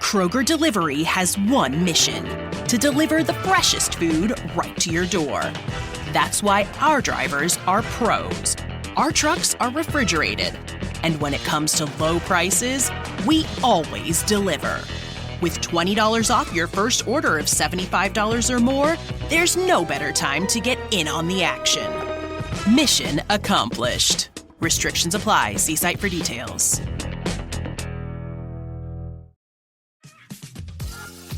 Kroger Delivery has one mission: to deliver the freshest food right to your door. That's why our drivers are pros. Our trucks are refrigerated. And when it comes to low prices, we always deliver. With $20 off your first order of $75 or more, there's no better time to get in on the action. Mission accomplished. Restrictions apply. See site for details.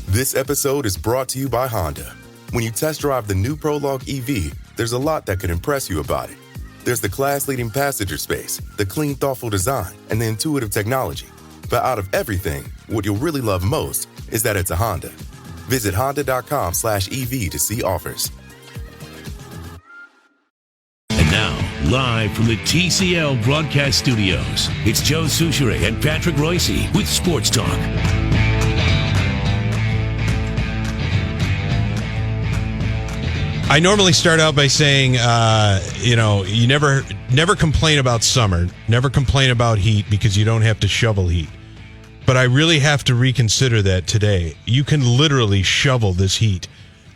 This episode is brought to you by Honda. When you test drive the new Prologue EV, there's a lot that could impress you about it. There's the class-leading passenger space, the clean, thoughtful design, and the intuitive technology. But out of everything, what you'll really love most is that it's a Honda. Visit honda.com/EV to see offers. And now, live from the TCL broadcast studios, it's Joe Souchere and Patrick Reusse with Sports Talk. I normally start out by saying, you never complain about summer, never complain about heat because you don't have to shovel heat. But I really have to reconsider that today. You can literally shovel this heat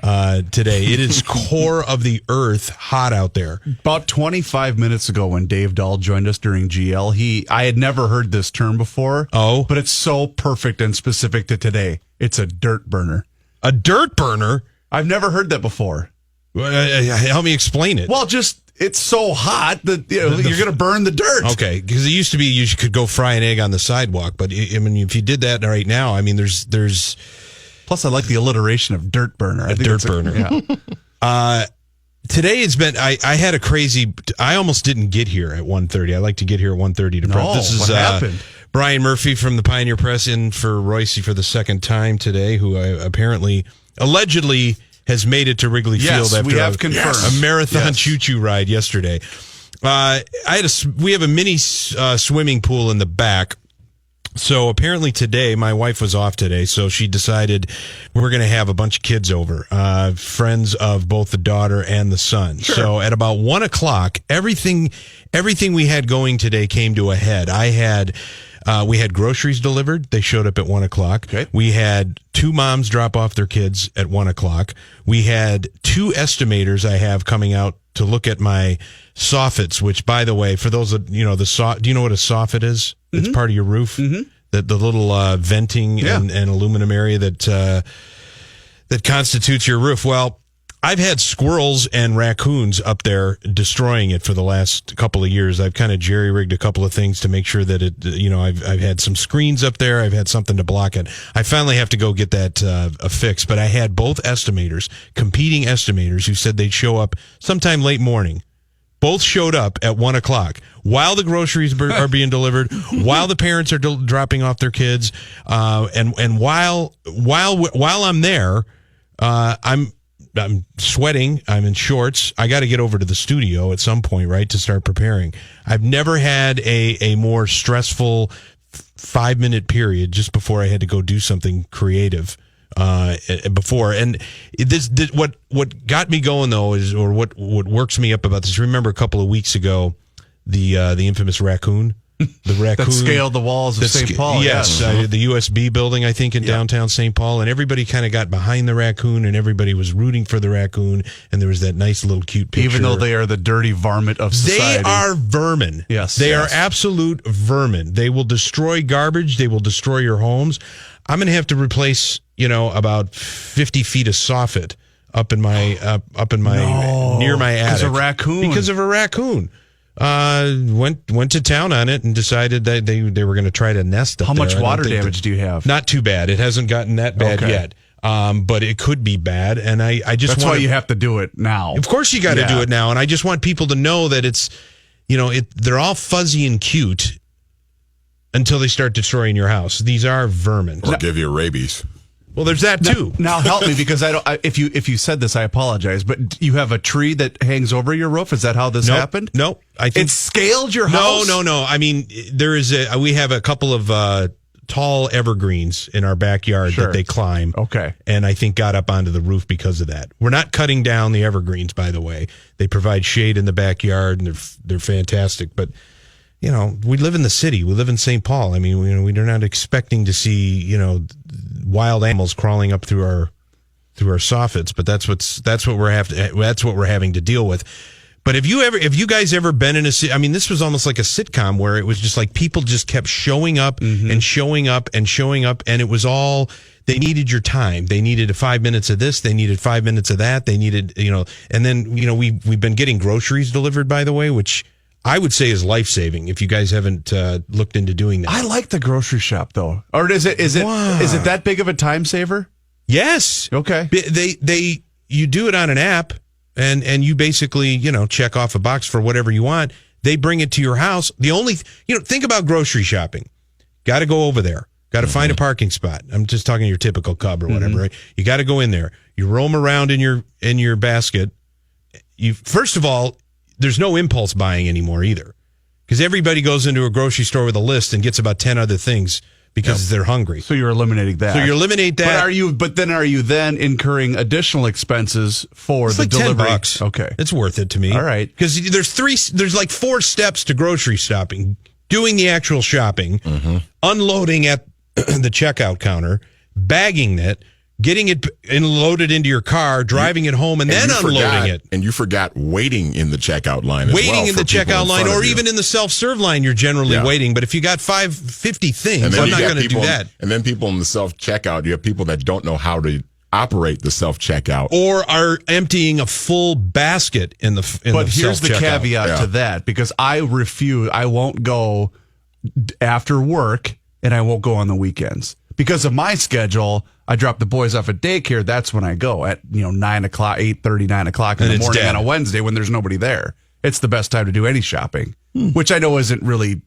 today. It is core of the earth hot out there. About 25 minutes ago when Dave Dahl joined us during GL, I had never heard this term before. Oh. But it's so perfect and specific to today. It's a dirt burner. A dirt burner? I've never heard that before. Help me explain it. Well, it's so hot that you're going to burn the dirt. Okay, because it used to be you could go fry an egg on the sidewalk, but I mean, if you did that right now, I mean, there's. Plus, I like the alliteration of dirt burner. A dirt burner. Yeah. Today it's been. I had a crazy. I almost didn't get here at 1:30. I like to get here at 1:30 to prep. This is what happened? Brian Murphy from the Pioneer Press in for Reusse for the second time today, who allegedly has made it to Wrigley Field after we have confirmed. A marathon choo-choo ride yesterday. We have a mini swimming pool in the back. So apparently today, my wife was off today, so she decided we're going to have a bunch of kids over, friends of both the daughter and the son. Sure. So at about 1 o'clock, everything we had going today came to a head. We had groceries delivered. They showed up at 1 o'clock. Okay. We had 2 moms drop off their kids at 1 o'clock. We had 2 estimators I have coming out to look at my soffits, which, by the way, for those that, do you know what a soffit is? Mm-hmm. It's part of your roof. Mm-hmm. The little venting and aluminum area that constitutes your roof. Well, I've had squirrels and raccoons up there destroying it for the last couple of years. I've kind of jerry-rigged a couple of things to make sure that I've had some screens up there. I've had something to block it. I finally have to go get that fixed, but I had both competing estimators who said they'd show up sometime late morning. Both showed up at 1 o'clock while the groceries are being delivered, while the parents are dropping off their kids, and while I'm there, I'm sweating. I'm in shorts. I got to get over to the studio at some point, right, to start preparing. I've never had a more stressful 5-minute period just before I had to go do something creative before. And what got me going though what works me up about this. Remember a couple of weeks ago, the infamous raccoon. The raccoon that scaled the walls of St. Paul. Yes, the USB building, I think, in downtown St. Paul, and everybody kind of got behind the raccoon, and everybody was rooting for the raccoon, and there was that nice little cute picture. Even though they are the dirty varmint of society. They are vermin. Yes. They are absolute vermin. They will destroy garbage. They will destroy your homes. I'm going to have to replace, about 50 feet of soffit up in my near my attic. Because of a raccoon. Went to town on it and decided that they were going to try to nest up How there. much water damage do you have? Not too bad. It hasn't gotten that bad yet. But it could be bad. And I just That's why you have to do it now. Of course you got to do it now. And I just want people to know that it's, they're all fuzzy and cute until they start destroying your house. These are vermin. Or give you rabies. Well, there's that too. Now help me, because if you said this, I apologize. But you have a tree that hangs over your roof. Is that how this happened? No, I think it scaled your house. No. I mean, we have a couple of tall evergreens in our backyard that they climb. Okay, and I think got up onto the roof because of that. We're not cutting down the evergreens, by the way. They provide shade in the backyard, and they're fantastic. But we live in the city. We live in St. Paul. I mean, we're not expecting to see, wild animals crawling up through our soffits, but that's what we're having to deal with. But have you guys ever been in I mean, this was almost like a sitcom where it was just like people just kept showing up and showing up and showing up, and it was all, they needed your time. They needed 5 minutes of this. They needed 5 minutes of that. They needed, and then, we've been getting groceries delivered, by the way, which I would say is life-saving if you guys haven't looked into doing that. I like the grocery shop though. Or is it that big of a time saver? Yes. Okay. You do it on an app and you basically, check off a box for whatever you want. They bring it to your house. The only, think about grocery shopping. Got to go over there. Got to find a parking spot. I'm just talking your typical Cub or whatever, right? You got to go in there. You roam around in your basket. First of all, there's no impulse buying anymore either, because everybody goes into a grocery store with a list and gets about 10 other things because they're hungry. So you're eliminating that. So you eliminate that. But are you then incurring additional expenses for the delivery? $10. Okay. It's worth it to me. All right. Because there's like 4 steps to grocery shopping: doing the actual shopping, unloading at the checkout counter, bagging it, getting it loaded into your car, driving it home, and then unloading it. And you forgot waiting in the checkout line as well. Waiting in the checkout line, or even in the self-serve line, you're generally waiting. But if you got 50 things, I'm not going to do that. And then people in the self-checkout, you have people that don't know how to operate the self-checkout. Or are emptying a full basket in the self-checkout. But here's the caveat to that, because I won't go after work, and I won't go on the weekends. Because of my schedule, I drop the boys off at daycare. That's when I go at 9 o'clock, 8:30, 9 o'clock in the morning on a Wednesday when there's nobody there. It's the best time to do any shopping, which I know isn't really.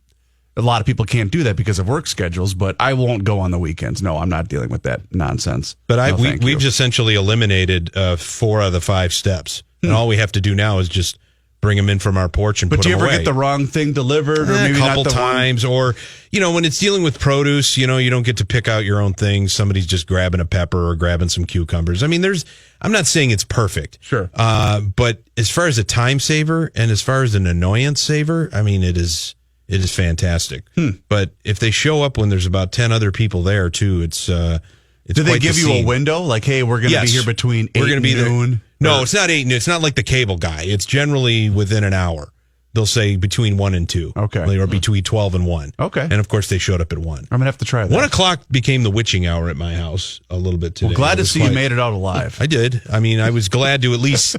A lot of people can't do that because of work schedules. But I won't go on the weekends. No, I'm not dealing with that nonsense. But we've essentially eliminated 4 of the 5 steps, and all we have to do now is just bring them in from our porch and put them away. But do you ever get the wrong thing delivered, or maybe a couple times, or when it's dealing with produce, you don't get to pick out your own things. Somebody's just grabbing a pepper or grabbing some cucumbers. I mean, I'm not saying it's perfect, sure, but as far as a time saver and as far as an annoyance saver, I mean, it is fantastic. But if they show up when there's about 10 other people there too, it's do they give you a window like, hey, we're going to be here between 8 and noon? No, it's not 8. It's not like the cable guy. It's generally within an hour. They'll say between 1 and 2. Okay. Or between 12 and 1. Okay. And of course, they showed up at 1. I'm going to have to try that. 1 o'clock became the witching hour at my house a little bit today. Well, glad to see you made it out alive. I did. I mean, I was glad to at least,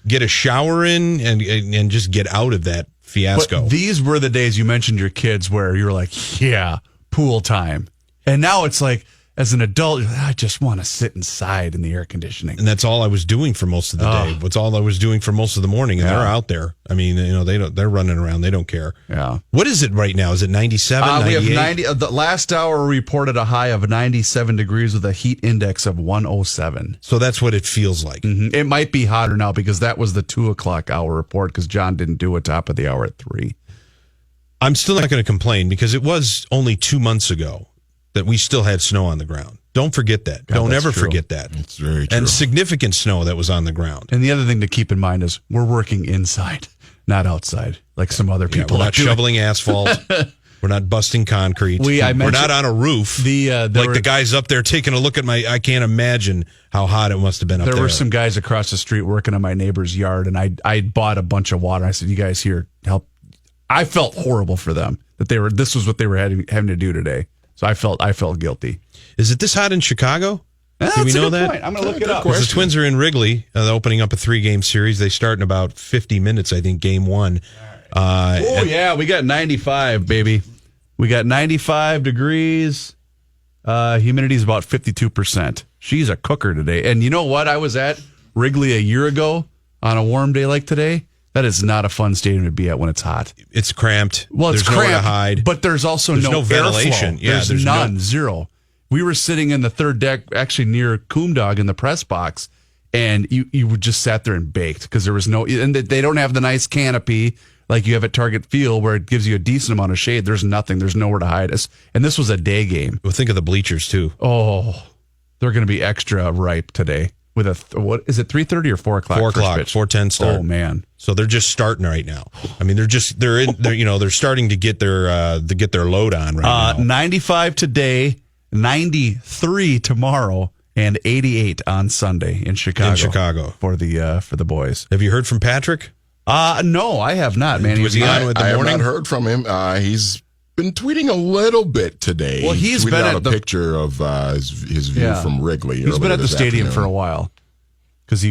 get a shower in and just get out of that fiasco. But these were the days you mentioned your kids where you were like, yeah, pool time. And now it's like, as an adult, I just want to sit inside in the air conditioning. And that's all I was doing for most of the day. That's all I was doing for most of the morning. And they're out there. I mean, they're running around. They don't care. Yeah. What is it right now? Is it 97, 98? We have 90. The last hour reported a high of 97 degrees with a heat index of 107. So that's what it feels like. Mm-hmm. It might be hotter now because that was the 2 o'clock hour report because John didn't do a top of the hour at 3. I'm still not going to complain because it was only 2 months ago that we still had snow on the ground. Don't forget that. Don't ever forget that. It's very true. And significant snow that was on the ground. And the other thing to keep in mind is we're working inside, not outside, like some other people. We're not shoveling asphalt. We're not busting concrete. We're not on a roof. The guys up there taking a look at I can't imagine how hot it must have been up there. There were some guys across the street working on my neighbor's yard, and I bought a bunch of water. I said, you guys here, help. I felt horrible for them that this was what they were having to do today. So I felt guilty. Is it this hot in Chicago? Do we know that? Point. I'm going to look it up. The Twins are in Wrigley, opening up a 3-game series. They start in about 50 minutes, I think, game 1. Yeah, we got 95, baby. We got 95 degrees. Humidity is about 52%. She's a cooker today. And you know what? I was at Wrigley a year ago on a warm day like today. That is not a fun stadium to be at when it's hot. It's cramped. Well, it's cramped, nowhere to hide. But there's also no ventilation. Airflow. Yeah, there's none. Zero. We were sitting in the third deck, actually near Coomdog in the press box, and you just sat there and baked because there was no. And they don't have the nice canopy like you have at Target Field where it gives you a decent amount of shade. There's nothing. There's nowhere to hide us. And this was a day game. Well, think of the bleachers too. Oh, they're going to be extra ripe today. with what is it, 3:30 or 4 o'clock? 4 o'clock, 4:10 start. Oh man! So they're just starting right now. I mean, they're starting to get their load on right now. 95 today, 93 tomorrow, and 88 on Sunday in Chicago. For the boys. Have you heard from Patrick? No, I have not, man. Was he on with the morning? I have not heard from him. He's been tweeting a little bit today. Well, he's tweeted been out at a picture of his view from Wrigley. He's been at the stadium afternoon. for a while because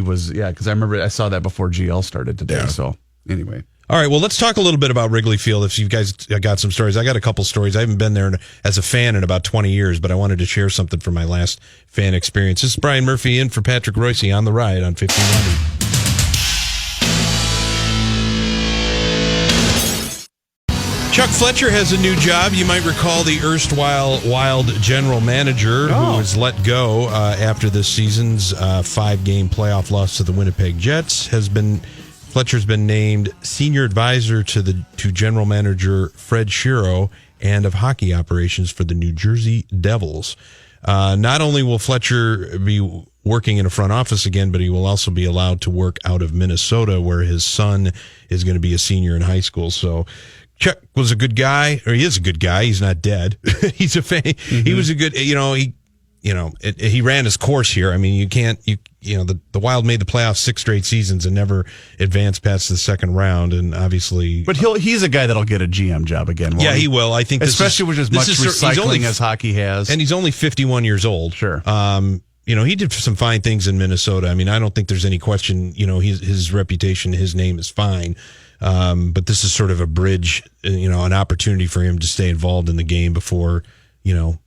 I remember I saw that before GL started today. Yeah. So anyway. All right, well, let's talk a little bit about Wrigley Field. If you guys got some stories, I got a couple stories. I haven't been there as a fan in about 20 years, but I wanted to share something from my last fan experience. This is Brian Murphy in for Patrick Reusse on the ride on 1500. Chuck Fletcher has a new job. You might recall the erstwhile Wild general manager who was let go after this season's 5-game playoff loss to the Winnipeg Jets. Fletcher's been named senior advisor to general manager Fred Shiro and of hockey operations for the New Jersey Devils. Not only will Fletcher be working in a front office again, but he will also be allowed to work out of Minnesota, where his son is going to be a senior in high school. So Chuck was a good guy, or he is a good guy. He's not dead. He's a fan. Mm-hmm. He was a good, he ran his course here. I mean, the Wild made the playoffs 6 straight seasons and never advanced past the second round. And obviously, but he's a guy that'll get a GM job again. Yeah, he will. I think, especially with as much recycling as hockey has, and he's only 51 years old. Sure. He did some fine things in Minnesota. I mean, I don't think there's any question. His reputation, his name is fine. But this is sort of a bridge, an opportunity for him to stay involved in the game before,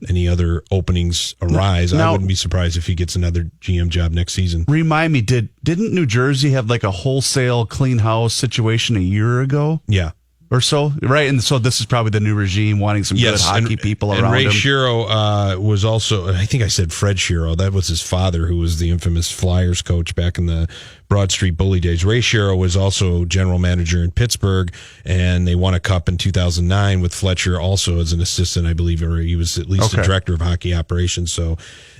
any other openings arise. Now, I wouldn't be surprised if he gets another GM job next season. Remind me, didn't New Jersey have like a wholesale clean house situation a year ago? Yeah. Or so, right? And so this is probably the new regime wanting some good hockey people around him. And Ray Shiro was also, I think I said Fred Shiro. That was his father, who was the infamous Flyers coach back in the Broad Street Bully days. Ray Shiro was also general manager in Pittsburgh, and they won a cup in 2009 with Fletcher also as an assistant, I believe, or he was at least the director of hockey operations. So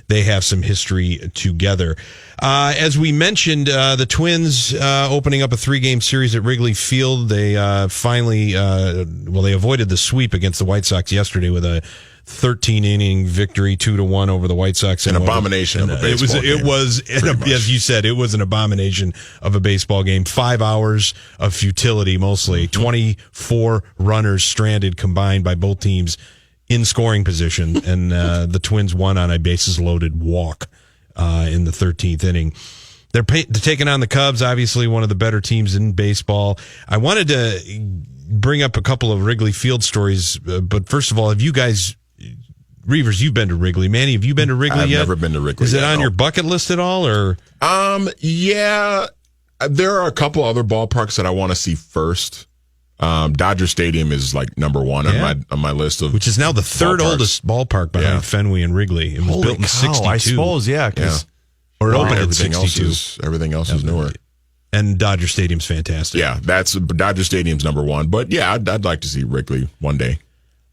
they have some history together. As we mentioned, the Twins opening up a 3-game series at Wrigley Field. They finally, they avoided the sweep against the White Sox yesterday with a 13-inning victory, 2-1 over the White Sox. An abomination of a baseball game. It was, as you said, it was an abomination of a baseball game. 5 hours of futility, mostly. 24 runners stranded combined by both teams in scoring position, and the Twins won on a bases-loaded walk in the 13th inning. They're taking on the Cubs, obviously one of the better teams in baseball. I wanted to bring up a couple of Wrigley Field stories, but first of all, have you guys, Reavers, you've been to Wrigley. Manny, have you been to Wrigley yet? I've never been to Wrigley. Is it on your bucket list at all, or? Yeah, there are a couple other ballparks that I want to see first. Dodger Stadium is like number one on my list of, which is now the third oldest ballpark behind Fenway and Wrigley. It was built in 62. I suppose, or it opened in 62. Everything else is newer. And Dodger Stadium's fantastic. Yeah, Dodger Stadium's number one. But yeah, I'd like to see Wrigley one day.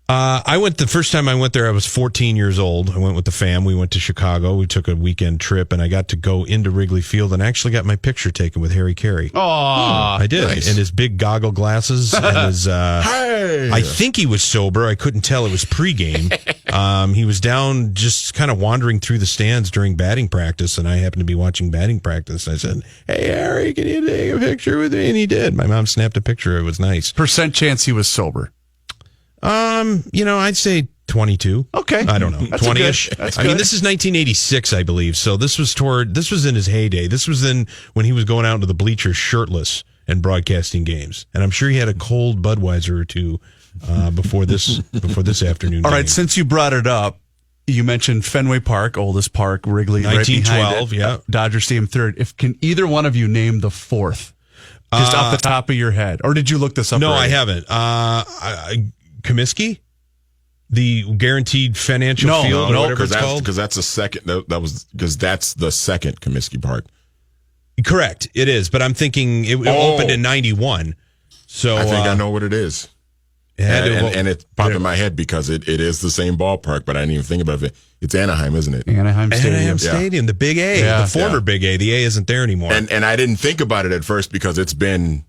The first time I went there, I was 14 years old. I went with the fam. We went to Chicago. We took a weekend trip, and I got to go into Wrigley Field and actually got my picture taken with Harry Carey. Oh, I did. Nice. And his big goggle glasses. And his, hey! I think he was sober. I couldn't tell. It was pregame. He was down just kind of wandering through the stands during batting practice, and I happened to be watching batting practice. I said, "Hey, Harry, can you take a picture with me?" And he did. My mom snapped a picture. It was nice. Percent chance he was sober. I'd say 22. Okay. I don't know. 20-ish. I mean, this is 1986, I believe. So this was in his heyday. This was when he was going out into the bleachers shirtless and broadcasting games. And I'm sure he had a cold Budweiser or two before this afternoon. All right, game. since you brought it up, you mentioned Fenway Park, oldest park, Wrigley, 1912, right behind it, Dodger Stadium third. Can either one of you name the fourth? Just off the top of your head. Or did you look this up? No, already? I haven't. Comiskey? The guaranteed financial field, or whatever it's called? Because that's the second. Because that's the second Comiskey Park. Correct, it is. But I'm thinking it opened in 91. So I think I know what it is. And it popped in my head because it is the same ballpark, but I didn't even think about it. It's Anaheim, isn't it? Anaheim Stadium, the Big A, the former Big A. The A isn't there anymore. And I didn't think about it at first because it's been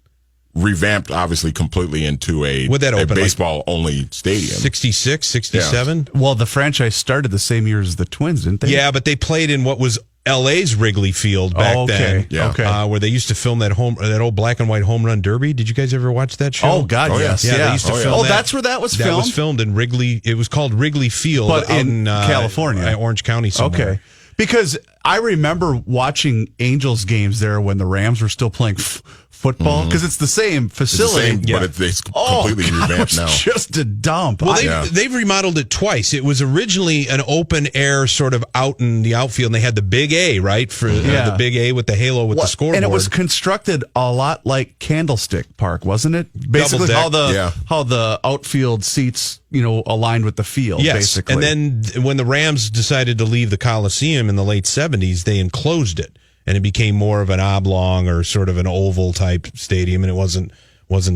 revamped, obviously, completely into a baseball-only stadium. 66, 67? Yeah. Well, the franchise started the same year as the Twins, didn't they? Yeah, but they played in what was L.A.'s Wrigley Field back then. Yeah. Where they used to film that old black and white home run derby. Did you guys ever watch that show? Oh, God, yes. Yeah, they used to film that. That's where that was filmed? That was filmed in Wrigley. It was called Wrigley Field. But in California. Orange County somewhere. Okay. Because I remember watching Angels games there when the Rams were still playing football, because it's the same facility. But it's completely revamped now. Just a dump. Well, they've remodeled it twice. It was originally an open air sort of out in the outfield, and they had the Big A, right? For the Big A with the halo with the scoreboard. And it was constructed a lot like Candlestick Park, wasn't it? Basically how the outfield seats, aligned with the field, basically. And then when the Rams decided to leave the Coliseum in the late 70s, they enclosed it. And it became more of an oblong or sort of an oval type stadium, and it wasn't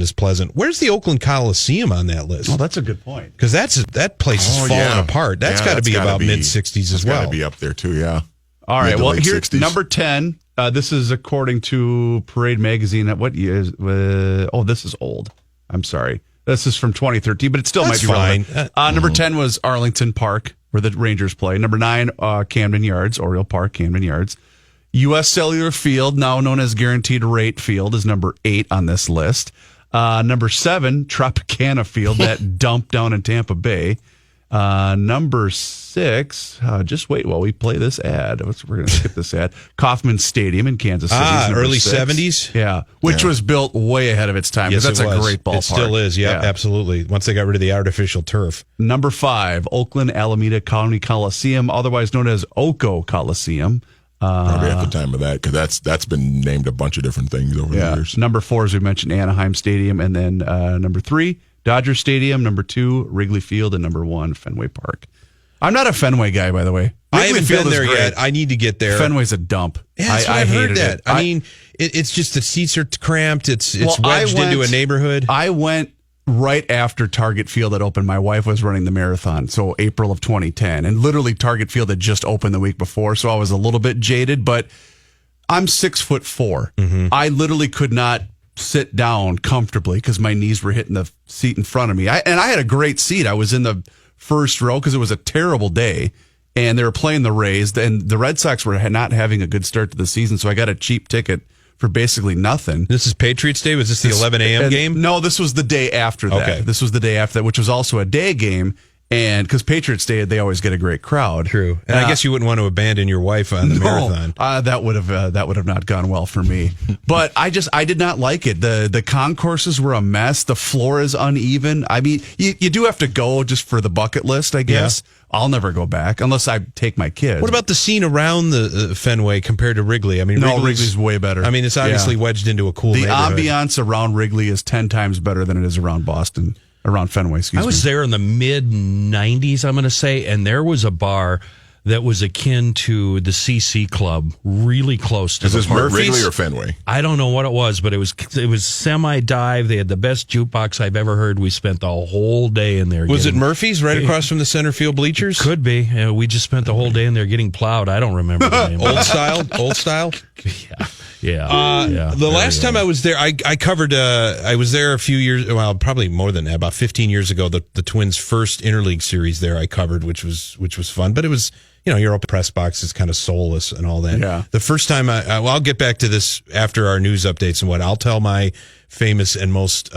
as pleasant. Where's the Oakland Coliseum on that list? Oh, that's a good point. Because that place is falling apart. That's got to be about mid-60s as well. Got to be up there too, yeah. All right, well, here's number 10. This is according to Parade Magazine. What year is? This is old. I'm sorry. This is from 2013, but it still might be fine. Number 10 was Arlington Park, where the Rangers play. Number 9, Camden Yards, Oriole Park, Camden Yards. U.S. Cellular Field, now known as Guaranteed Rate Field, is number 8 on this list. Number 7, Tropicana Field, that dump down in Tampa Bay. Number 6, just wait while we play this ad. We're going to skip this ad. Kauffman Stadium in Kansas City. Early 70s? Yeah, which was built way ahead of its time. Yes, that's a great ballpark. It still is, yeah, absolutely. Once they got rid of the artificial turf. Number 5, Oakland Alameda County Coliseum, otherwise known as Oco Coliseum. Probably at the time of that, because that's been named a bunch of different things over the years. Number 4, as we mentioned, Anaheim Stadium, and then number 3, Dodger Stadium. Number 2, Wrigley Field, and number 1, Fenway Park. I'm not a Fenway guy, by the way. I haven't been there yet. I need to get there. Fenway's a dump. Yeah, I heard that. I mean, it's just the seats are cramped. It's wedged into a neighborhood. I went right after Target Field had opened. My wife was running the marathon, so April of 2010. And literally Target Field had just opened the week before, so I was a little bit jaded, but I'm 6'4". Mm-hmm. I literally could not sit down comfortably because my knees were hitting the seat in front of me. I had a great seat. I was in the first row because it was a terrible day, and they were playing the Rays, and the Red Sox were not having a good start to the season, so I got a cheap ticket for basically nothing. This is Patriots Day? Was this the 11 a.m. game? No, this was the day after that. Okay. This was the day after that, which was also a day game. And because Patriots Day, they always get a great crowd. True. And I guess you wouldn't want to abandon your wife on the marathon. That would have not gone well for me. But I did not like it. The concourses were a mess. The floor is uneven. I mean, you do have to go just for the bucket list, I guess. Yeah. I'll never go back unless I take my kids. What about the scene around the Fenway compared to Wrigley? I mean, Wrigley's way better. I mean, it's obviously wedged into a cool neighborhood. The ambiance around Wrigley is 10 times better than it is around Boston. Around Fenway, I was there in the mid-'90s, I'm going to say, and there was a bar that was akin to the CC Club, really close to the park. Is this Murphy's? Wrigley or Fenway? I don't know what it was, but it was semi-dive. They had the best jukebox I've ever heard. We spent the whole day in there. Was it Murphy's right across from the center field bleachers? Could be. We just spent the whole day in there getting plowed. I don't remember the name. Old style? Yeah. The last time I was there, I covered, I was there a few years, well, probably more than that, about 15 years ago, the Twins' first interleague series there I covered, which was fun, but it was, your open press box is kind of soulless and all that. Yeah. The first time I'll get back to this after our news updates and what I'll tell my famous and most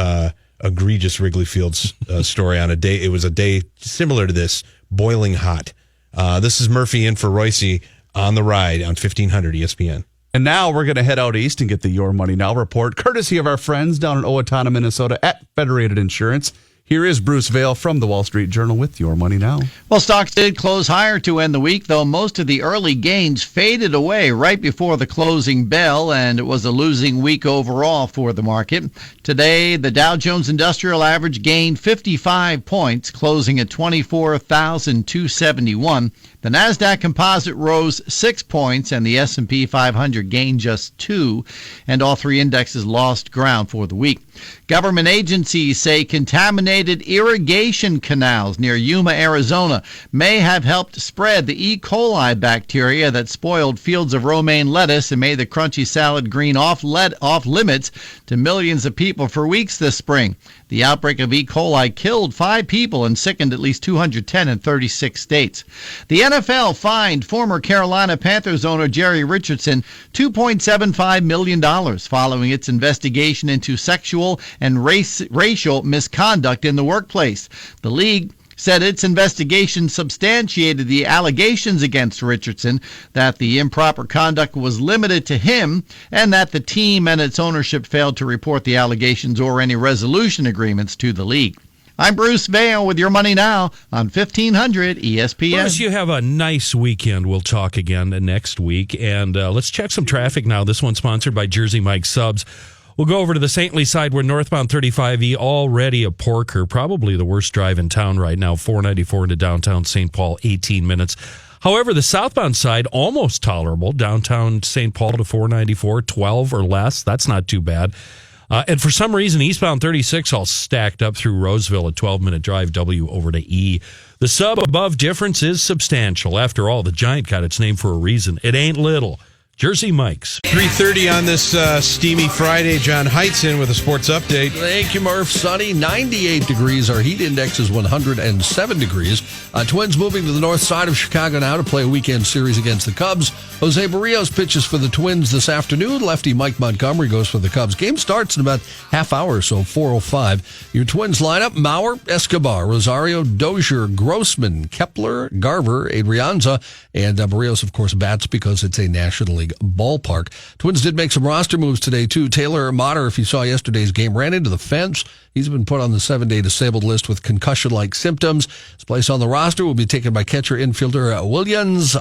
egregious Wrigley Field story on a day. It was a day similar to this, boiling hot. This is Murphy in for Reusse on the ride on 1500 ESPN. And now we're going to head out east and get the Your Money Now report, courtesy of our friends down in Owatonna, Minnesota at Federated Insurance. Here is Bruce Vail from the Wall Street Journal with Your Money Now. Well, stocks did close higher to end the week, though most of the early gains faded away right before the closing bell, and it was a losing week overall for the market. Today, the Dow Jones Industrial Average gained 55 points, closing at 24,271. The NASDAQ Composite rose 6 points, and the S&P 500 gained just 2, and all three indexes lost ground for the week. Government agencies say contaminated irrigation canals near Yuma, Arizona, may have helped spread the E. coli bacteria that spoiled fields of romaine lettuce and made the crunchy salad green off limits to millions of people for weeks this spring. The outbreak of E. coli killed 5 people and sickened at least 210 in 36 states. The NFL fined former Carolina Panthers owner Jerry Richardson $2.75 million following its investigation into sexual and racial misconduct in the workplace. The league said its investigation substantiated the allegations against Richardson, that the improper conduct was limited to him, and that the team and its ownership failed to report the allegations or any resolution agreements to the league. I'm Bruce Vail with your Money Now on 1500 ESPN. Bruce, you have a nice weekend. We'll talk again next week. And let's check some traffic now. This one's sponsored by Jersey Mike Subs. We'll go over to the St. Lee side where northbound 35E already a porker, probably the worst drive in town right now, 494 into downtown St. Paul, 18 minutes. However, the southbound side, almost tolerable, downtown St. Paul to 494, 12 or less. That's not too bad. And for some reason, eastbound 36 all stacked up through Roseville, a 12-minute drive W over to E. The sub-above difference is substantial. After all, the Giant got its name for a reason. It ain't little. Jersey Mike's. 3:30 on this steamy Friday. John Height's in with a sports update. Thank you, Murph. Sunny, 98 degrees. Our heat index is 107 degrees. Twins moving to the north side of Chicago now to play a weekend series against the Cubs. Jose Barrios pitches for the Twins this afternoon. Lefty Mike Montgomery goes for the Cubs. Game starts in about half hour or so, 4:05. Your Twins lineup: Mauer, Escobar, Rosario, Dozier, Grossman, Kepler, Garver, Adrianza, and Barrios, of course, bats because it's a National League ballpark. Twins did make some roster moves today, too. Taylor Motter, if you saw yesterday's game, ran into the fence. He's been put on the 7-day disabled list with concussion-like symptoms. His place on the roster will be taken by catcher infielder Williams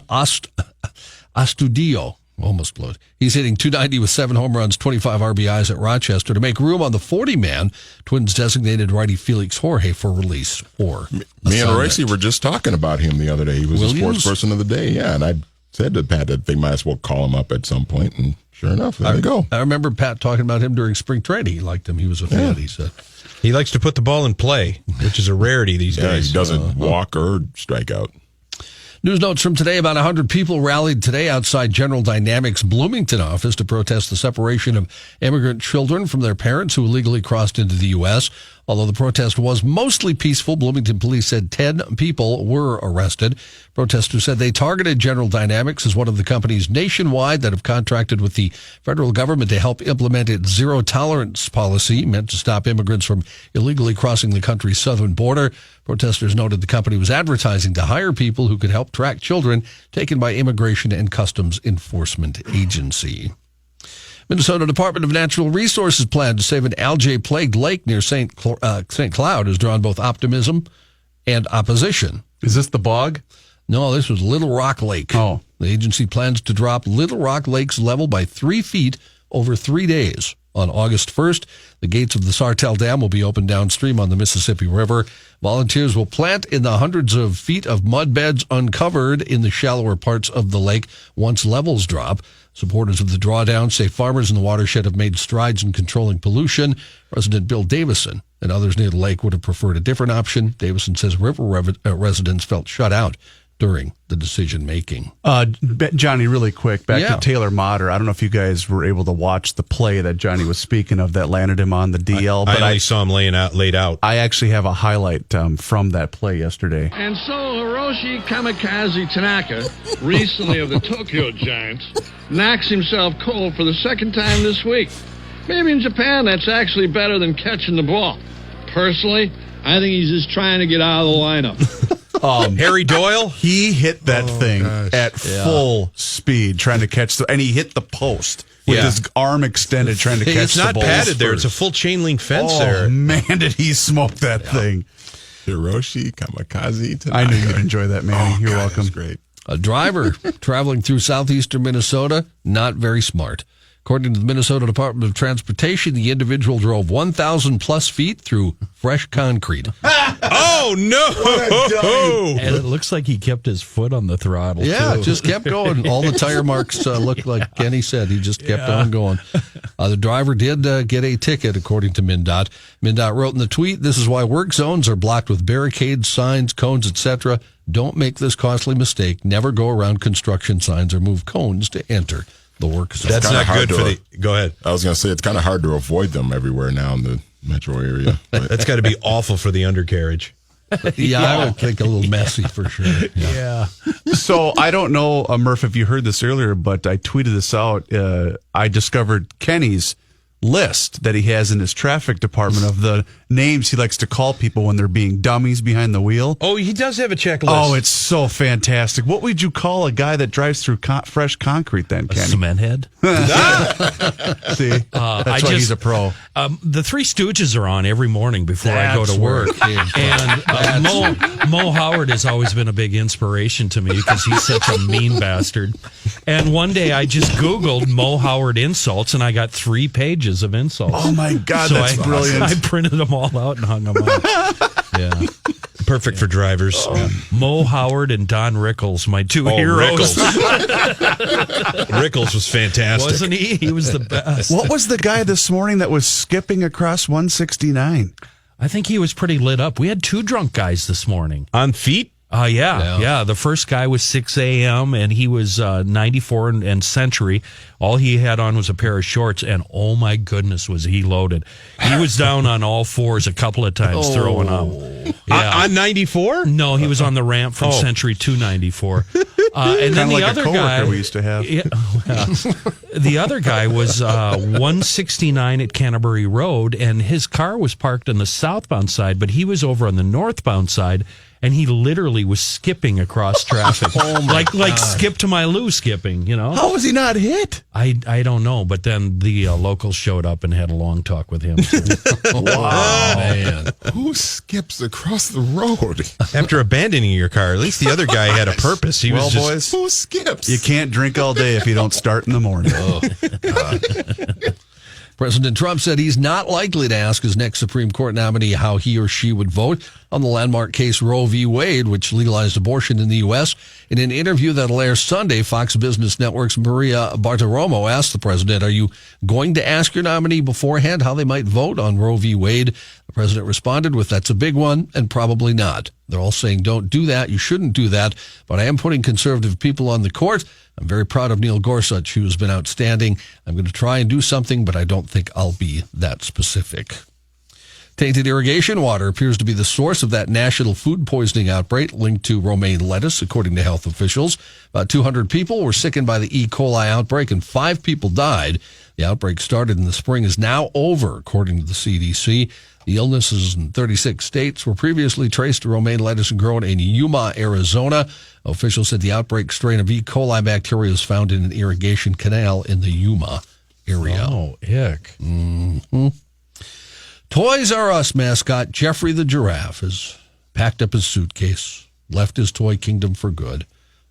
Astudillo. Almost blew it. He's hitting .290 with 7 home runs, 25 RBIs at Rochester to make room on the 40-man. Twins designated righty Felix Jorge for release for me and Reusse were just talking about him the other day. He was Williams? A sports person of the day. Yeah, and I said to Pat that they might as well call him up at some point, and sure enough, there you go. I remember Pat talking about him during spring training. He liked him. He was a fan, he said. He likes to put the ball in play, which is a rarity these days. He doesn't walk or strike out. News notes from today: about 100 people rallied today outside General Dynamics' Bloomington office to protest the separation of immigrant children from their parents who illegally crossed into the U.S. Although the protest was mostly peaceful, Bloomington police said 10 people were arrested. Protesters said they targeted General Dynamics as one of the companies nationwide that have contracted with the federal government to help implement its zero-tolerance policy meant to stop immigrants from illegally crossing the country's southern border. Protesters noted the company was advertising to hire people who could help track children taken by Immigration and Customs Enforcement Agency. Minnesota Department of Natural Resources plan to save an algae-plagued lake near St. Cloud has drawn both optimism and opposition. Is this the bog? No, this was Little Rock Lake. Oh. The agency plans to drop Little Rock Lake's level by 3 feet over 3 days. On August 1st, the gates of the Sartell Dam will be opened downstream on the Mississippi River. Volunteers will plant in the hundreds of feet of mud beds uncovered in the shallower parts of the lake once levels drop. Supporters of the drawdown say farmers in the watershed have made strides in controlling pollution. President Bill Davison and others near the lake would have preferred a different option. Davison says river residents felt shut out during the decision-making. Johnny, really quick, back to Taylor Motter. I don't know if you guys were able to watch the play that Johnny was speaking of that landed him on the DL. But I saw him laid out. I actually have a highlight from that play yesterday. And so Hiroshi Kamikaze Tanaka, recently of the Tokyo Giants, knocks himself cold for the second time this week. Maybe in Japan that's actually better than catching the ball. Personally, I think he's just trying to get out of the lineup. Harry Doyle? He hit that thing at full speed trying to catch and he hit the post with his arm extended trying to catch the ball. It's not padded there. It's a full chain link fence there. Oh, man, did he smoke that thing. Hiroshi Kamikaze Tanaka. I knew you'd enjoy that, man. You're welcome. That's great. A driver traveling through southeastern Minnesota, not very smart. According to the Minnesota Department of Transportation, the individual drove 1,000 plus feet through fresh concrete. Oh, no! And it looks like he kept his foot on the throttle, Yeah, too. just kept going. All the tire marks looked like Kenny said. He just kept on going. The driver did get a ticket, according to MnDOT. MnDOT wrote in the tweet, "This is why work zones are blocked with barricades, signs, cones, etc. Don't make this costly mistake. Never go around construction signs or move cones to enter the work zone." That's kinda not good hard for to- the... Go ahead. I was going to say, it's kind of hard to avoid them everywhere now in the metro area. But That's got to be awful for the undercarriage. Yeah, I would think a little messy for sure. Yeah. So I don't know, Murph, if you heard this earlier, but I tweeted this out. I discovered Kenny's list that he has in his traffic department of the names he likes to call people when they're being dummies behind the wheel. Oh, he does have a checklist. Oh, it's so fantastic. What would you call a guy that drives through fresh concrete then, A Kenny? cement head. See, that's why he's a pro. The Three Stooges are on every morning before I go That's to where work. it came from. And Mo Howard has always been a big inspiration to me because he's such a mean bastard. And one day I just Googled Mo Howard insults and I got 3 pages of insults. Oh my God, So that's brilliant. I printed them all out and hung them up. Yeah. perfect for drivers. Mo Howard and Don Rickles, my 2 Oh, heroes. Rickles was fantastic. Wasn't he? He was the best. What was the guy this morning that was skipping across 169? I think he was pretty lit up. We had 2 drunk guys this morning. On feet? Yeah. The first guy was 6 a.m. and he was 94 and Century. All he had on was a pair of shorts, and oh my goodness, was he loaded. He was down on all fours a couple of times throwing up. Yeah. On 94? No, he was on the ramp from Century to 94. And then Kind of the like other a coworker guy we used to have. Yeah, the other guy was 169 at Canterbury Road, and his car was parked on the southbound side, but he was over on the northbound side, and he literally was skipping across traffic. like Skip to My Lou skipping, you know? How was he not hit? I don't know, but then the locals showed up and had a long talk with him. Wow, man. Who skips across the road? After abandoning your car, at least the other guy had a purpose. He Well, was just... boys, Who skips? you can't drink all day if you don't start in the morning. President Trump said he's not likely to ask his next Supreme Court nominee how he or she would vote on the landmark case Roe v. Wade, which legalized abortion in the U.S. In an interview that'll air Sunday, Fox Business Network's Maria Bartiromo asked the president, "Are you going to ask your nominee beforehand how they might vote on Roe v. Wade?" The president responded with, "That's a big one, and probably not. They're all saying, don't do that, you shouldn't do that, but I am putting conservative people on the court. I'm very proud of Neil Gorsuch, who has been outstanding. I'm going to try and do something, but I don't think I'll be that specific." Tainted irrigation water appears to be the source of that national food poisoning outbreak linked to romaine lettuce, according to health officials. About 200 people were sickened by the E. coli outbreak, and 5 people died. The outbreak started in the spring, is now over, according to the CDC. The illnesses in 36 states were previously traced to romaine lettuce grown in Yuma, Arizona. Officials said the outbreak strain of E. coli bacteria was found in an irrigation canal in the Yuma area. Oh, ick. Mm-hmm. Toys R Us mascot Jeffrey the Giraffe has packed up his suitcase, left his toy kingdom for good.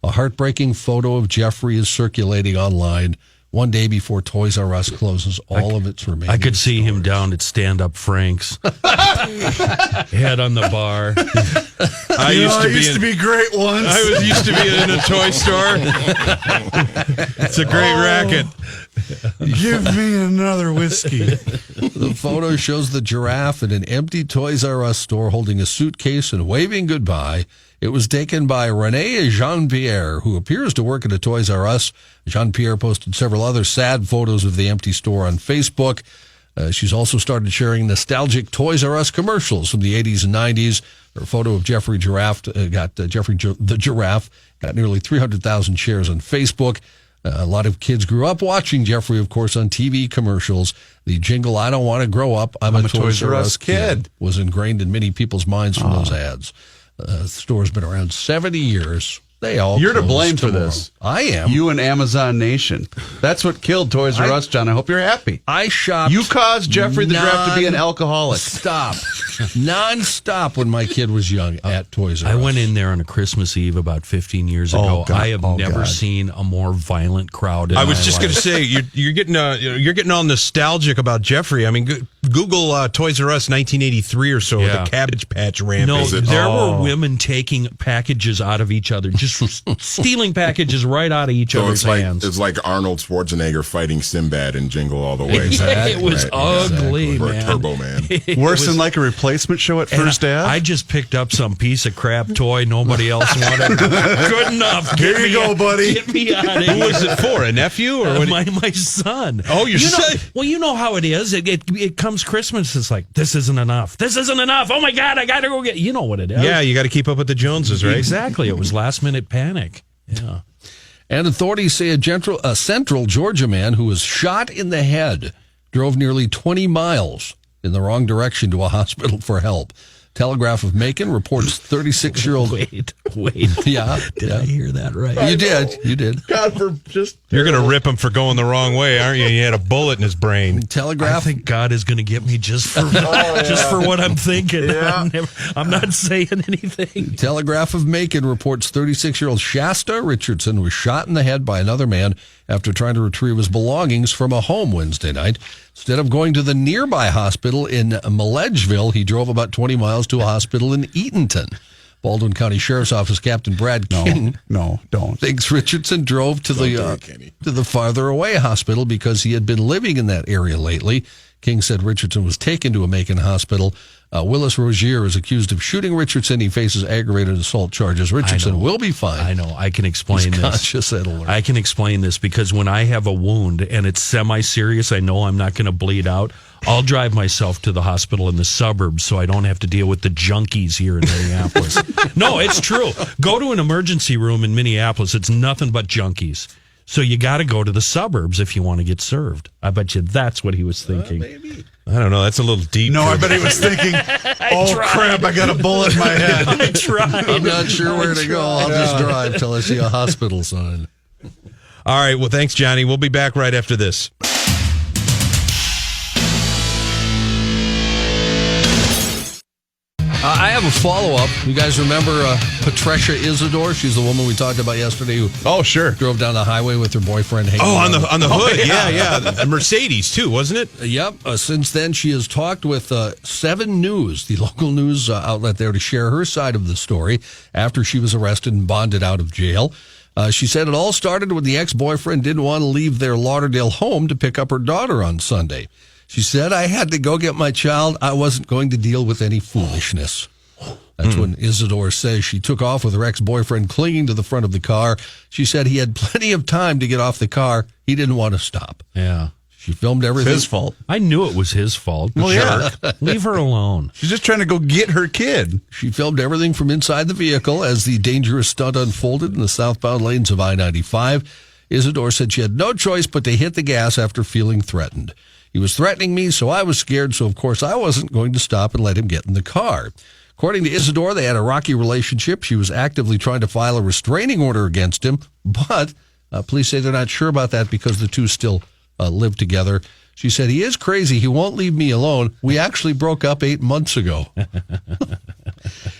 A heartbreaking photo of Jeffrey is circulating online one day before Toys R Us closes all of its remaining I could see him stores. down at Stand Up Frank's. Head on the bar. I used to be great once. I used to be in a toy store. It's a great racket. Give me another whiskey. The photo shows the giraffe in an empty Toys R Us store holding a suitcase and waving goodbye. It was taken by Renee Jean-Pierre, who appears to work at a Toys R Us. Jean-Pierre posted several other sad photos of the empty store on Facebook. She's also started sharing nostalgic Toys R Us commercials from the 80s and 90s. Her photo of Jeffrey the Giraffe got nearly 300,000 shares on Facebook. A lot of kids grew up watching Jeffrey, of course, on TV commercials. The jingle, "I don't want to grow up, I'm a Toys R Us kid," was ingrained in many people's minds from those ads. The store's been around 70 years. They all You're to close blame for tomorrow. this. I am. You and Amazon Nation. That's what killed Toys R Us, John. I hope you're happy. I shopped. You caused Jeffrey the Draft to be an alcoholic. Stop. Non-stop when my kid was young at Toys R Us. I went in there on a Christmas Eve about 15 years ago. God. I have never seen a more violent crowd. I was just going to say you're getting all nostalgic about Jeffrey. I mean, Google Toys R Us 1983 or so. Yeah. The Cabbage Patch rampage. No, there were women taking packages out of each other, just stealing packages right out of each So other's hands. it's like Arnold Schwarzenegger fighting Sinbad in Jingle All the Way. It was ugly, Or man. Turbo Man. Worse than like a replacement show at First Ave? I just picked up some piece of crap toy nobody else wanted. Good enough. Here you go, buddy. Get me out of here. Who was it for? A nephew or what? My son. Oh, your son. Well, you know how it is. It comes Christmas. It's like, this isn't enough. This isn't enough. Oh, my God, I got to go get. You know what it is. Yeah, you got to keep up with the Joneses, right? Exactly. It was last minute panic. Yeah. And authorities say a central Georgia man who was shot in the head drove nearly 20 miles in the wrong direction to a hospital for help. Telegraph of Macon reports 36-year-old. Wait. Yeah. Did I hear that right? You did. God, for just. You're going to rip him for going the wrong way, aren't you? He had a bullet in his brain. I Telegraph. think God is going to get me just for what I'm thinking. Yeah. I'm not saying anything. Telegraph of Macon reports 36-year-old Shasta Richardson was shot in the head by another man after trying to retrieve his belongings from a home Wednesday night. Instead of going to the nearby hospital in Milledgeville, he drove about 20 miles to a hospital in Eatonton. Baldwin County Sheriff's Office Captain Brad King Don't. thinks Richardson drove to the farther away hospital because he had been living in that area lately. King said Richardson was taken to a Macon hospital. Willis Rozier is accused of shooting Richardson. He faces aggravated assault charges. Richardson will be fine. I know. I can explain He's this. conscious at alert. I can explain this because when I have a wound and it's semi-serious, I know I'm not going to bleed out. I'll drive myself to the hospital in the suburbs so I don't have to deal with the junkies here in Minneapolis. No, it's true. Go to an emergency room in Minneapolis. It's nothing but junkies. So you got to go to the suburbs if you want to get served. I bet you that's what he was thinking. Maybe. I don't know. That's a little deep. No, I bet he was thinking, crap, I got a bullet in my head. I tried. I'm not sure where to go. I'll just drive till I see a hospital sign. All right. Well, thanks, Johnny. We'll be back right after this. I have a follow-up. You guys remember Patricia Isidore? She's the woman we talked about yesterday who drove down the highway with her boyfriend. Oh, on the hood. Yeah. A Mercedes, too, wasn't it? Yep. Since then, she has talked with 7 News, the local news outlet there, to share her side of the story after she was arrested and bonded out of jail. She said it all started when the ex-boyfriend didn't want to leave their Lauderdale home to pick up her daughter on Sunday. She said, I had to go get my child. I wasn't going to deal with any foolishness. That's when Isidore says she took off with her ex-boyfriend clinging to the front of the car. She said he had plenty of time to get off the car. He didn't want to stop. Yeah. She filmed everything. It's his fault. I knew it was his fault. Well, yeah. Leave her alone. She's just trying to go get her kid. She filmed everything from inside the vehicle as the dangerous stunt unfolded in the southbound lanes of I-95. Isidore said she had no choice but to hit the gas after feeling threatened. He was threatening me, so I was scared, so of course I wasn't going to stop and let him get in the car. According to Isidore, they had a rocky relationship. She was actively trying to file a restraining order against him, but police say they're not sure about that because the two still live together. She said, he is crazy. He won't leave me alone. We actually broke up 8 months ago.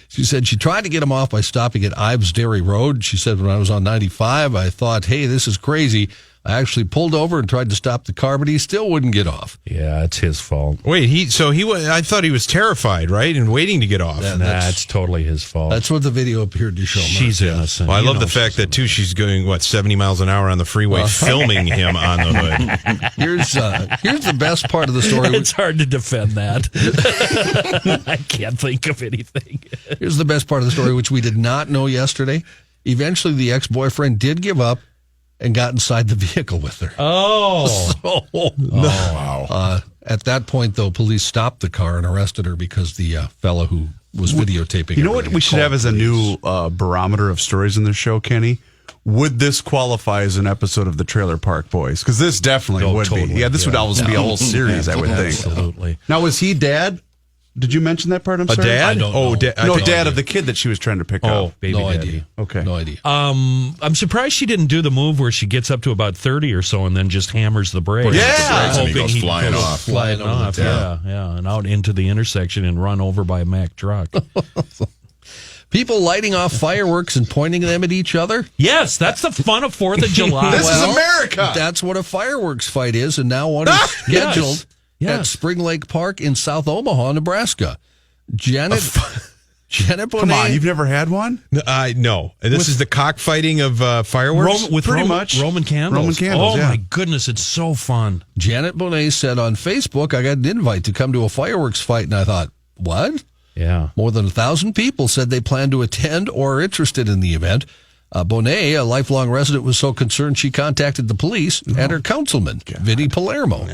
She said she tried to get him off by stopping at Ives Dairy Road. She said, when I was on 95, I thought, hey, this is crazy. I actually pulled over and tried to stop the car, but he still wouldn't get off. Yeah, it's his fault. Wait, I thought he was terrified, right? And waiting to get off. That's totally his fault. That's what the video appered to show. She's innocent. Well, I love the fact that, too, she's going, 70 miles an hour on the freeway, filming him on the hood. Here's the best part of the story. It's hard to defend that. I can't think of anything. Here's the best part of the story, which we did not know yesterday. Eventually, the ex-boyfriend did give up and got inside the vehicle with her. Wow. At that point, though, police stopped the car and arrested her because the fellow who was videotaping. You know what we should have as a new barometer of stories in this show, Kenny? Would this qualify as an episode of the Trailer Park Boys? Because this definitely would totally. be. Yeah, this would almost be a whole series, I would think. Absolutely. Now, was he dad? Did you mention that part? I'm A sorry. dad? I don't know. Dad of the kid that she was trying to pick up. Oh, baby No daddy. idea. Okay. No idea. I'm surprised she didn't do the move where she gets up to about 30 or so and then just hammers the brake. Yeah. And he Hoping goes flying goes off. Flying over the off, top. yeah, and out into the intersection and run over by a Mack truck. People lighting off fireworks and pointing them at each other. Yes, that's the fun of 4th of July. This is America. That's what a fireworks fight is, and now one is scheduled Yes. at Spring Lake Park in South Omaha, Nebraska. Janet Bonet. Come on, you've never had one? No. This is the cockfighting of fireworks? Pretty much. Roman candles. Roman candles, Oh, yeah. my goodness, it's so fun. Janet Bonet said on Facebook, I got an invite to come to a fireworks fight, and I thought, what? Yeah. More than 1,000 people said they plan to attend or are interested in the event. Bonet, a lifelong resident, was so concerned she contacted the police and her councilman, Vinny Palermo.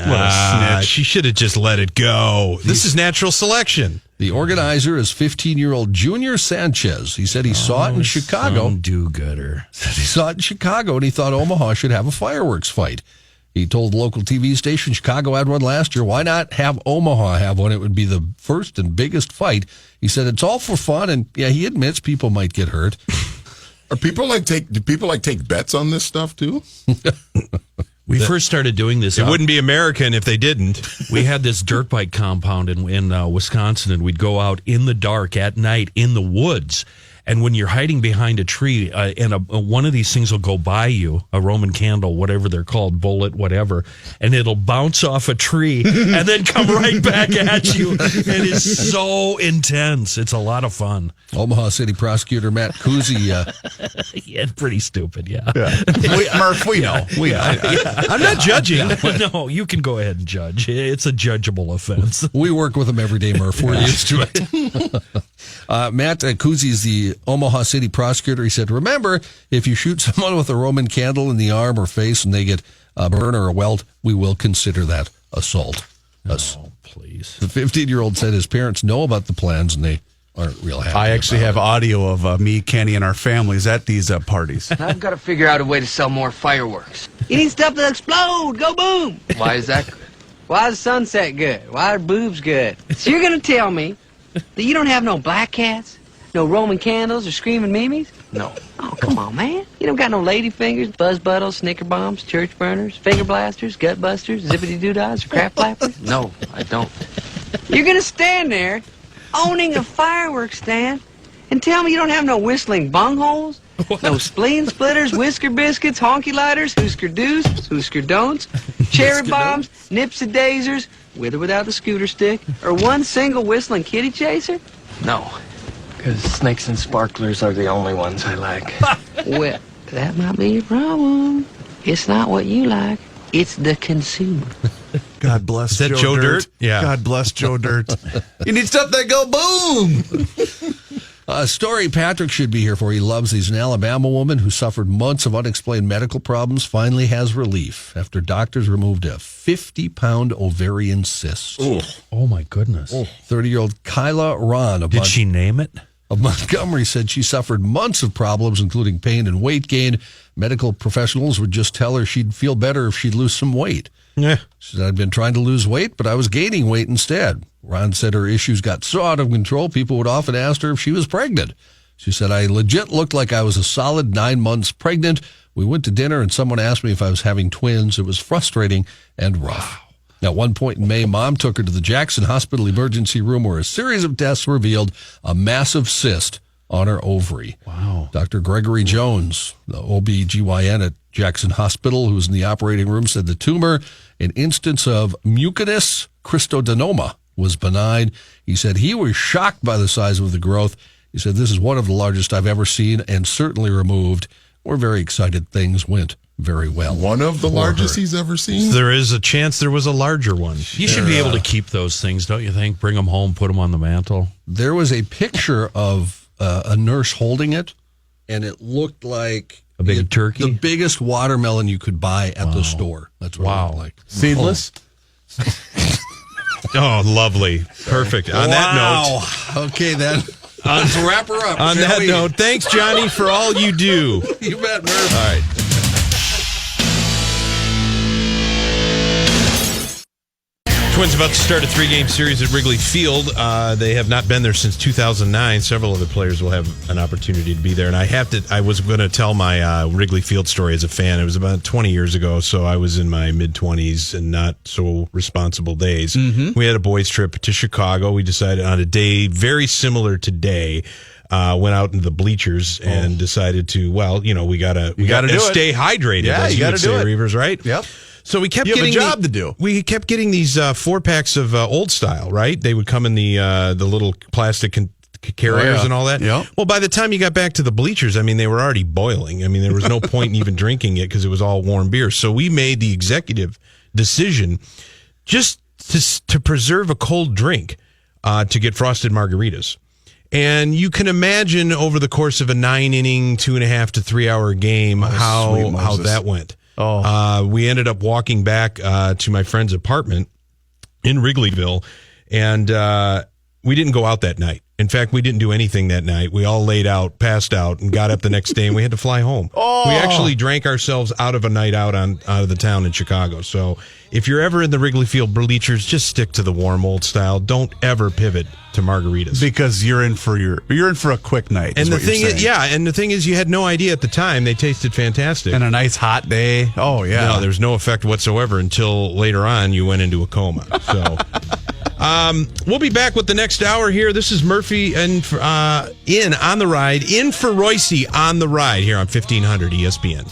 She should have just let it go. This is natural selection. The organizer is 15-year-old Junior Sanchez. He said he saw it in Chicago. Do-gooder. He saw it in Chicago, and he thought Omaha should have a fireworks fight. He told the local TV station Chicago had one last year. Why not have Omaha have one? It would be the first and biggest fight. He said it's all for fun, and yeah, he admits people might get hurt. Do people take bets on this stuff too? We first started doing this. It wouldn't be American if they didn't. We had this dirt bike compound in Wisconsin, and we'd go out in the dark at night in the woods. And when you're hiding behind a tree, and one of these things will go by you, a Roman candle, whatever they're called, bullet, whatever, and it'll bounce off a tree and then come right back at you. It is so intense. It's a lot of fun. Omaha City Prosecutor Matt Kuzi. Yeah, pretty stupid, yeah. Murph, we know. I'm not judging. No, you can go ahead and judge. It's a judgeable offense. We work with him every day, Murph. We're used to it. Matt Kuzi is the Omaha City Prosecutor. He said, remember, if you shoot someone with a Roman candle in the arm or face and they get a burn or a welt, we will consider that assault. Oh, please. The 15-year-old said his parents know about the plans and they aren't real happy. I actually have audio of me, Kenny, and our families at these parties. I've got to figure out a way to sell more fireworks. You need stuff to explode. Go boom. Why is that good? Why is sunset good? Why are boobs good? So you're going to tell me that you don't have no black cats, no Roman candles, or screaming mimes? No. Oh, come on, man. You don't got no lady fingers, buzz buttles, snicker bombs, church burners, finger blasters, gut busters, zippity doo-dahs, or crap flappers? No, I don't. You're going to stand there owning a fireworks stand and tell me you don't have no whistling bungholes, no spleen splitters, whisker biscuits, honky lighters, Husker do's, Husker don'ts, cherry bombs, nipsy daisers, with or without the scooter stick, or one single whistling kitty chaser? No, because snakes and sparklers are the only ones I like. Well, that might be your problem. It's not what you like. It's the consumer. God bless Is that Joe Dirt? Yeah. God bless Joe Dirt. You need stuff that go boom. A story Patrick should be here for. He loves. He's an Alabama woman who suffered months of unexplained medical problems, finally has relief after doctors removed a 50-pound ovarian cyst. Oh, my goodness. 30-year-old Kyla Ron Did she name it? of Montgomery said she suffered months of problems, including pain and weight gain. Medical professionals would just tell her she'd feel better if she'd lose some weight. Yeah. She said, I'd been trying to lose weight, but I was gaining weight instead. Ron said her issues got so out of control, people would often ask her if she was pregnant. She said, I legit looked like I was a solid 9 months pregnant. We went to dinner and someone asked me if I was having twins. It was frustrating and rough. At one point in May, Mom took her to the Jackson Hospital emergency room where a series of tests revealed a massive cyst on her ovary. Wow. Dr. Gregory Jones, the OB-GYN at Jackson Hospital, who was in the operating room, said the tumor, an instance of mucinous cristoadenoma, was benign. He said he was shocked by the size of the growth. He said, this is one of the largest I've ever seen and certainly removed. We're very excited things went very well. One of the largest he's ever seen? There is a chance there was a larger one. You should be able to keep those things, don't you think? Bring them home, put them on the mantle. There was a picture of a nurse holding it, and it looked like a big turkey? The biggest watermelon you could buy at the store. That's what it looked like. Seedless? Oh, lovely. Perfect. On that note. Okay, then. Let's wrap her up. On that note, thanks, Johnny, for all you do. You bet, Murph. All right. Twins about to start a 3-game series at Wrigley Field. They have not been there since 2009. Several other players will have an opportunity to be there. And I was going to tell my Wrigley Field story as a fan. It was about 20 years ago, so I was in my mid-20s and not so responsible days. Mm-hmm. We had a boys' trip to Chicago. We decided on a day very similar to today. Went out into the bleachers and decided to, we gotta stay hydrated. Yeah, you gotta do it, Reavers, right? Yep. So we kept you getting have a job to do. We kept getting these 4-packs of Old Style, right? They would come in the little plastic carriers and all that. Yep. Well, by the time you got back to the bleachers, they were already boiling. There was no point in even drinking it because it was all warm beer. So we made the executive decision just to preserve a cold drink to get frosted margaritas. And you can imagine over the course of a 9-inning, 2.5 to 3 hour game how that went. We ended up walking back to my friend's apartment in Wrigleyville, and we didn't go out that night. In fact, we didn't do anything that night. We all laid out, passed out, and got up the next day, and we had to fly home. We actually drank ourselves out of a night out of the town in Chicago. So if you're ever in the Wrigley Field bleachers, just stick to the warm Old Style. Don't ever pivot to margaritas because you're in for a quick night. And the thing is, you had no idea at the time. They tasted fantastic. And a nice hot day. Oh yeah. No, there's no effect whatsoever until later on you went into a coma. So. We'll be back with the next hour here. This is Murphy in on the ride, in for Reusse on the ride here on 1500 ESPN.